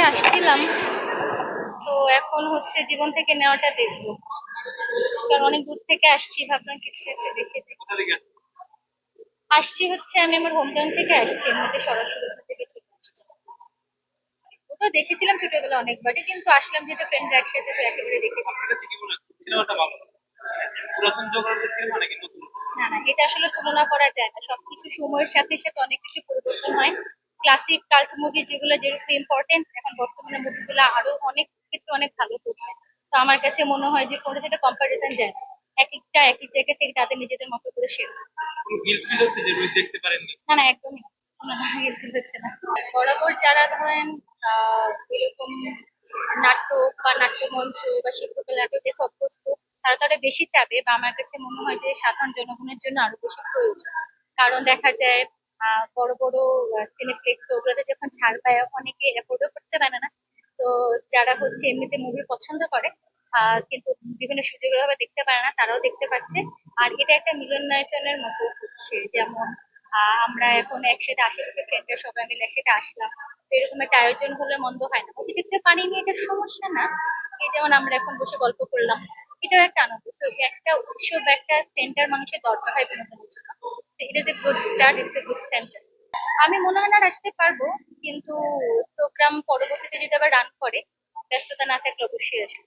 আসছিলাম, তো এখন হচ্ছে জীবন থেকে নেওয়াটা দেখবো। কারণ অনেক দূর থেকে আসছি, ভাবলাম কিছু একটা দেখে দেখি। আসছি হচ্ছে, আমি আমার হোম টাউন থেকে আসছি, এমনিতে সরাসরি ওখান থেকে চলে আসছি। ওটা দেখেছিলাম ছোটবেলা অনেকবারই, কিন্তু আসলাম যেহেতু ফ্রেন্ডরা একসাথে, তো একেবারে দেখেছি। আপনার কাছে কি মনে হয় সিনেমাটা ভালো, পুরাতন জগতের সিনেমা নাকি নতুন? না না, এটা আসলে তুলনা করা যায় না, সবকিছু সময়ের সাথে সাথে অনেক কিছু পরিবর্তন হয়। ক্লাসিক কাল্ট মুভি যেগুলো যেরকম ইম্পর্টেন্ট, এখন বর্তমানে মুভিগুলো আরো অনেক ক্ষেত্রে অনেক ভালো করছে। তো আমার কাছে মনে হয় যে কোনোটার সাথে কম্পারিজন যায় না। এক একটা এক এক জায়গা থেকে তাদের নিজেদের মতো করে শেয়ার। কোনো গিল্ট ফিল হচ্ছে যে রোহিত দেখতে পারেননি? না না, একদমই না। না না, এরকম হচ্ছে না। বরাবর যারা ধরেন এরকম নাটক বা নাট্যমঞ্চ বা শিল্পকলা নাটক দেখে অভ্যস্ত, তারা তো আরো বেশি চাবে, বা আমার কাছে মনে হয় যে সাধারণ জনগণের জন্য আরো বেশি প্রয়োজন। কারণ দেখা যায় বড় বড় সিনেপ্লেক্স ওগুলোতে যখন ছাড় পায়, অনেকে অ্যাফোর্ডও করতে পারে না। তো যারা হচ্ছে এমনিতে মুভি পছন্দ করে কিন্তু বিভিন্ন সুযোগের অভাবে দেখতে পারে না, তারাও দেখতে পাচ্ছে। আর এটা একটা মিলনায়তনের মতো হচ্ছে, যেমন আমরা এখন একসাথে আশেপাশে ফ্রেন্ডরা সবাই মিলে একসাথে আসলাম, তো এরকম একটা আয়োজন হলে মন্দ হয় না। মুভি দেখতে পারিনি, এটা সমস্যা না। এই যেমন আমরা এখন বসে গল্প করলাম, এটাও একটা আনন্দ। So, একটা উৎসব, একটা সেন্টার মানুষের দরকার হয় বিনোদনের জন্য। It is a good start, it is a good centre. আমি মনে হয় না আর আসতে পারবো, কিন্তু প্রোগ্রাম পরবর্তীতে যদি আবার রান করে, ব্যস্ততা না থাকলে অবশ্যই আসবো।